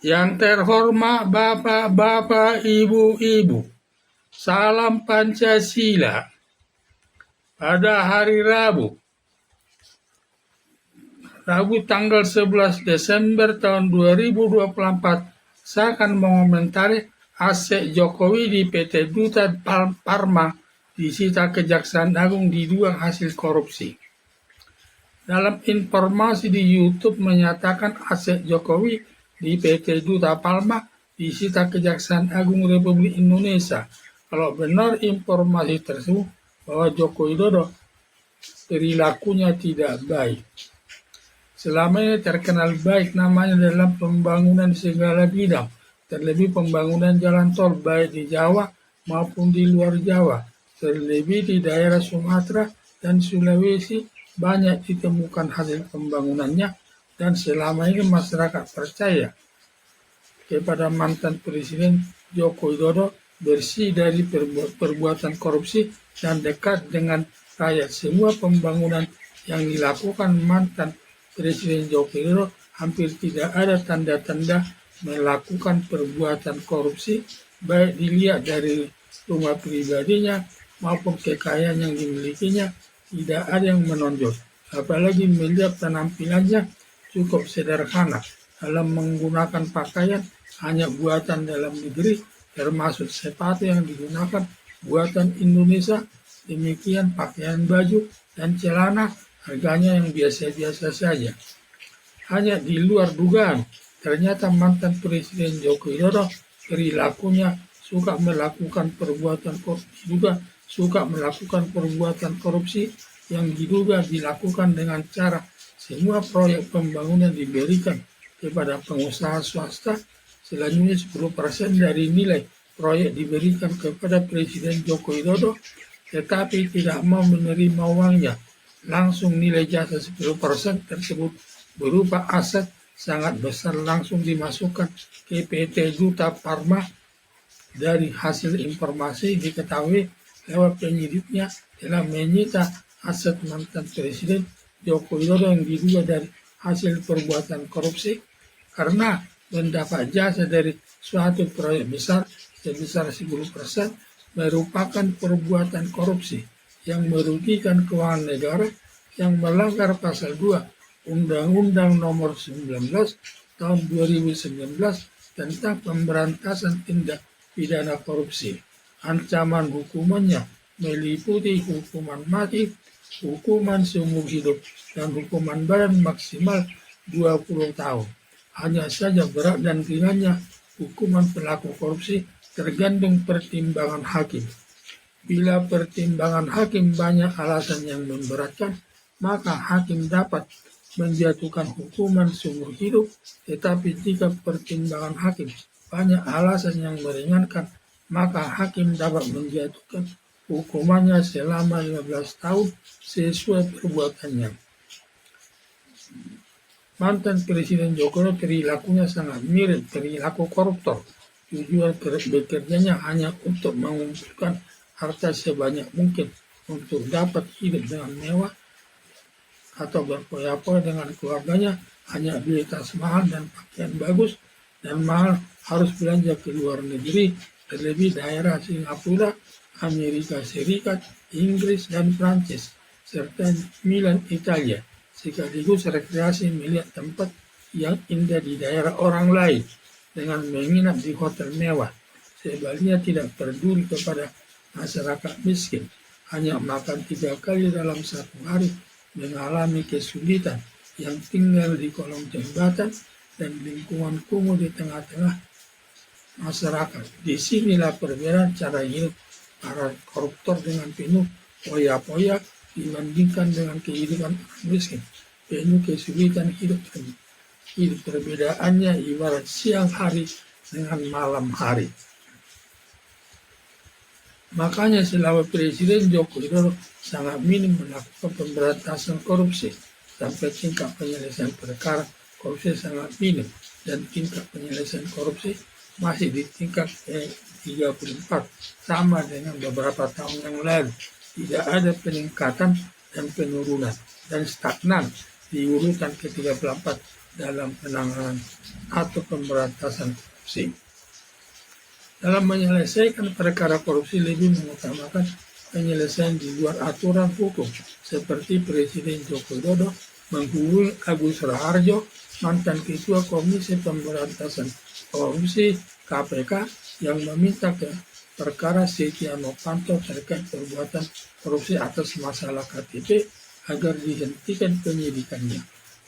Yang terhormat Bapak-bapak, Ibu-ibu, salam Pancasila. Pada hari Rabu tanggal 11 Desember tahun 2024, saya akan mengomentari aset Jokowi di PT Duta Parma disita Kejaksaan Agung diduga hasil korupsi. Dalam informasi di YouTube menyatakan aset Jokowi di PT Duta Palma disita Kejaksaan Agung Republik Indonesia. Kalau benar informasi tersebut bahwa Joko Widodo perilakunya tidak baik. Selama ini terkenal baik namanya dalam pembangunan segala bidang, terlebih pembangunan jalan tol baik di Jawa maupun di luar Jawa, terlebih di daerah Sumatera dan Sulawesi banyak ditemukan hasil pembangunannya, dan selama ini masyarakat percaya kepada mantan Presiden Joko Widodo bersih dari perbuatan korupsi dan dekat dengan rakyat. Semua pembangunan yang dilakukan mantan Presiden Joko Widodo hampir tidak ada tanda-tanda melakukan perbuatan korupsi, baik dilihat dari rumah pribadinya maupun kekayaan yang dimilikinya. Tidak ada yang menonjol, apalagi melihat penampilannya cukup sederhana dalam menggunakan pakaian hanya buatan dalam negeri, termasuk sepatu yang digunakan buatan Indonesia. Demikian pakaian baju dan celana harganya yang biasa-biasa saja. Hanya di luar dugaan, ternyata mantan Presiden Joko Widodo perilakunya suka melakukan perbuatan korupsi yang diduga dilakukan dengan cara semua proyek pembangunan diberikan kepada pengusaha swasta, selanjutnya 10% dari nilai proyek diberikan kepada Presiden Joko Widodo, tetapi tidak mau menerima uangnya. Langsung nilai jasa 10% tersebut berupa aset sangat besar langsung dimasukkan ke PT Duta Parma. Dari hasil informasi diketahui lewat penyidiknya telah menyita aset mantan Presiden Joko Widodo yang diduga dari hasil perbuatan korupsi karena mendapat jasa dari suatu proyek besar sebesar 10% merupakan perbuatan korupsi yang merugikan keuangan negara yang melanggar pasal 2 Undang-Undang Nomor 19 Tahun 2019 tentang pemberantasan tindak pidana korupsi. Ancaman hukumannya meliputi hukuman mati, hukuman seumur hidup, dan hukuman badan maksimal 20 tahun. Hanya saja berat dan ringannya hukuman pelaku korupsi tergantung pertimbangan hakim. Bila pertimbangan hakim banyak alasan yang memberatkan, maka hakim dapat menjatuhkan hukuman seumur hidup. Tetapi jika pertimbangan hakim banyak alasan yang meringankan, maka hakim dapat menjatuhkan hukumannya selama 15 tahun sesuai perbuatannya. Mantan Presiden Jokowi perilakunya sangat mirip perilaku koruptor. Tujuan bekerjanya hanya untuk mengumpulkan harta sebanyak mungkin untuk dapat hidup dengan mewah atau berfoya-foya dengan keluarganya, hanya beli tas mahal dan pakaian bagus dan mahal, harus belanja ke luar negeri, terlebih daerah Singapura, Amerika Serikat, Inggris, dan Prancis, serta Milan, Italia, sekaligus rekreasi melihat tempat yang indah di daerah orang lain dengan menginap di hotel mewah. Sebaliknya tidak peduli kepada masyarakat miskin, hanya makan 3 kali dalam satu hari, mengalami kesulitan yang tinggal di kolong jembatan dan lingkungan kumuh di tengah-tengah masyarakat. Disinilah perbedaan cara hidup para koruptor dengan penuh poya-poya dibandingkan dengan kehidupan orang miskin, penuh kesulitan hidup. Perbedaannya ibarat siang hari dengan malam hari. Makanya selama Presiden Joko Widodo sangat minim melakukan pemberantasan korupsi, sampai tingkat penyelesaian perkara korupsi sangat minim, dan tingkat penyelesaian korupsi masih di tingkat 34, sama dengan beberapa tahun yang lalu. Tidak ada peningkatan dan penurunan, dan stagnan di urutan ke-34 dalam penanganan atau pemberantasan korupsi. Dalam menyelesaikan perkara korupsi lebih mengutamakan penyelesaian di luar aturan hukum, seperti Presiden Joko Widodo menghubungi Agus Raharjo, mantan Ketua Komisi Pemberantasan Korupsi KPK, yang meminta ke perkara Setia Novanto terkait perbuatan korupsi atas masalah KTP agar dihentikan penyidikannya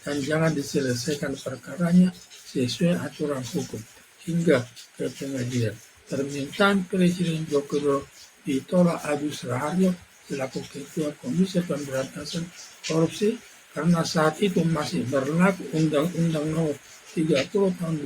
dan jangan diselesaikan perkaranya sesuai aturan hukum hingga ke pengadilan. Permintaan Presiden Joko Widodo ditolak Agus Raharjo selaku Ketua Komisi Pemberantasan Korupsi karena saat itu masih berlaku Undang-Undang Nomor 30 Tahun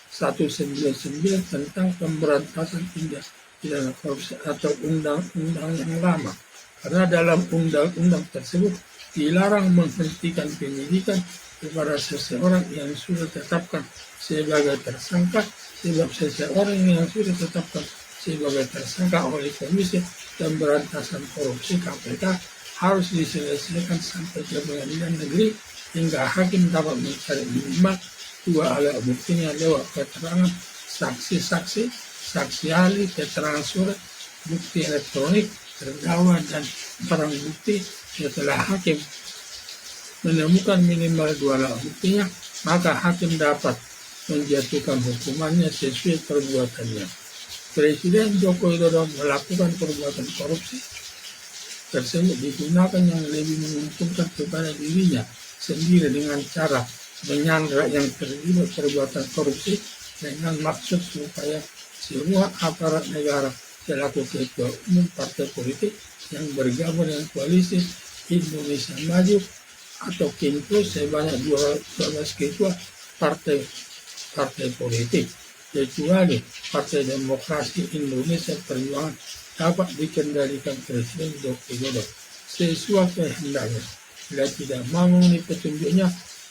1999 tentang pemberantasan tindak pidana korupsi atau undang-undang yang lama. Karena dalam undang-undang tersebut dilarang menghentikan penyidikan kepada seseorang yang sudah ditetapkan sebagai tersangka, sebab seseorang yang sudah ditetapkan sebagai tersangka oleh Komisi Pemberantasan Korupsi KPK harus diselesaikan sampai ke pengadilan negeri hingga hakim dapat mencari minimal 2 alat buktinya lewat keterangan saksi-saksi, saksi ahli, keterangan surat, bukti elektronik, terdakwa dan barang bukti. Setelah hakim menemukan minimal 2 alat buktinya, maka hakim dapat menjatuhkan hukumannya sesuai perbuatannya. Presiden Joko Widodo melakukan perbuatan korupsi tersebut digunakan yang lebih menguntungkan kepada dirinya sendiri dengan cara menyandra yang terlibat perbuatan korupsi dengan maksud supaya semua aparat negara selaku ketua umum partai politik yang bergabung dengan koalisi Indonesia Maju atau KINPLUS sebanyak 12 ketua partai politik, kecuali Partai Demokrasi Indonesia Perjuangan dapat dikendalikan Presiden Joko Widodo sesuai kehendaknya. Bila tidak memenuhi petunjuknya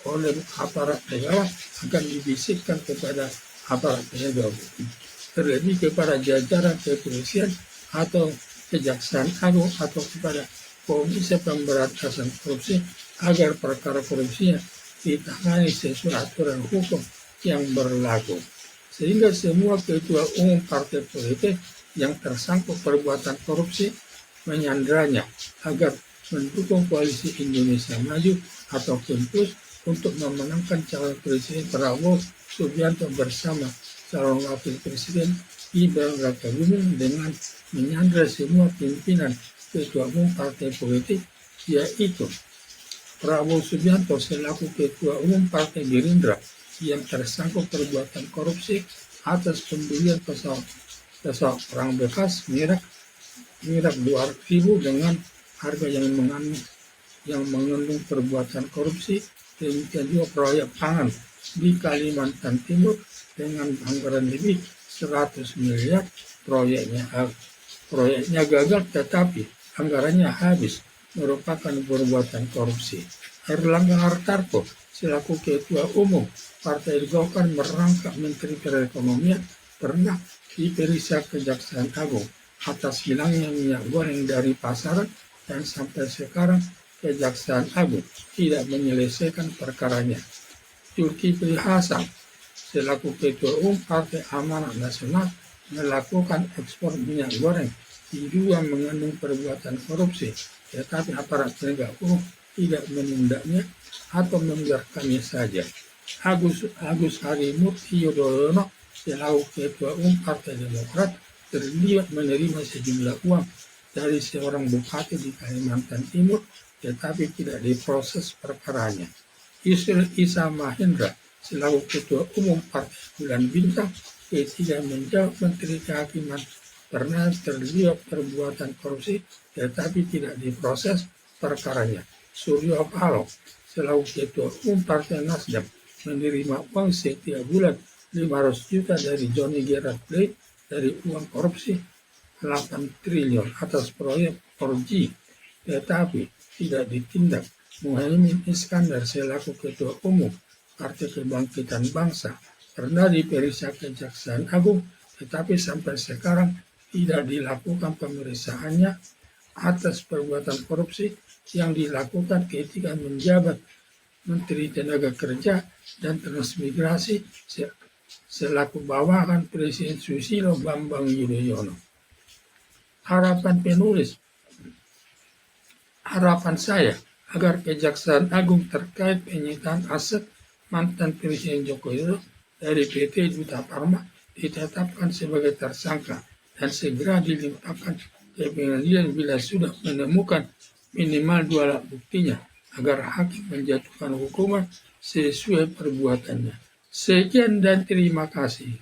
oleh aparat negara akan dibisikkan kepada aparat penegak hukum, terlebih kepada jajaran kepolisian atau Kejaksaan Agung atau kepada Komisi Pemberantasan Korupsi agar perkara korupsinya ditangani sesuai aturan hukum yang berlaku, sehingga semua ketua umum partai politik yang tersangkut perbuatan korupsi menyandranya agar mendukung koalisi Indonesia Maju atau KINPLUS untuk memenangkan calon Presiden Prabowo Subianto bersama calon Wakil Presiden Gibran Rakabuming dengan menyandra semua pimpinan ketua umum partai politik, yaitu Prabowo Subianto selaku ketua umum Partai Gerindra yang tersangkut perbuatan korupsi atas pembelian pesawat perang bekas merek 2.000 dengan harga yang mengandung perbuatan korupsi. Demikian juga proyek pangan di Kalimantan Timur dengan anggaran lebih 100 miliar. Proyeknya gagal tetapi anggarannya habis, merupakan perbuatan korupsi. Erlangga Hartarto selaku ketua umum Partai Golkar merangkap Menteri Perekonomian pernah diperiksa Kejaksaan Agung atas hilangnya minyak goreng dari pasaran dan sampai sekarang Kejaksaan Agung tidak menyelesaikan perkaranya. Zulkifli Hasan selaku ketua umum Partai Amanat Nasional melakukan ekspor minyak goreng diduga mengandung perbuatan korupsi, tetapi aparat penegak hukum tidak menindaknya atau membiarkannya saja. Agus Harimurti Yudhoyono selaku ketua umum Partai Demokrat terlibat menerima sejumlah uang dari seorang bupati di Kalimantan Timur, tetapi tidak diproses perkaranya. Yusril Iza Mahendra selaku ketua umum Partai Bulan Bintang tidak menjawab Menteri Kehakiman pernah terlibat perbuatan korupsi, tetapi tidak diproses perkaranya. Suryo Paloh selaku ketua umum Partai Nasdem menerima uang setiap bulan 500 juta dari Johnny Gerard Plate dari uang korupsi 8 triliun atas proyek 4G, tetapi tidak ditindak. Muhaimin Iskandar selaku ketua umum Partai Kebangkitan Bangsa pernah diperiksa Kejaksaan Agung, tetapi sampai sekarang tidak dilakukan pemeriksaannya atas perbuatan korupsi yang dilakukan ketika menjabat Menteri Tenaga Kerja dan Transmigrasi selaku bawahan Presiden Susilo Bambang Yudhoyono. Harapan penulis, harapan saya agar Kejaksaan Agung terkait penyitaan aset mantan Presiden Joko Widodo dari PT Duta Parma ditetapkan sebagai tersangka dan segera dilimpahkan ke pengadilan bila sudah menemukan minimal 2 alat buktinya agar hakim menjatuhkan hukuman sesuai perbuatannya. Sekian dan terima kasih.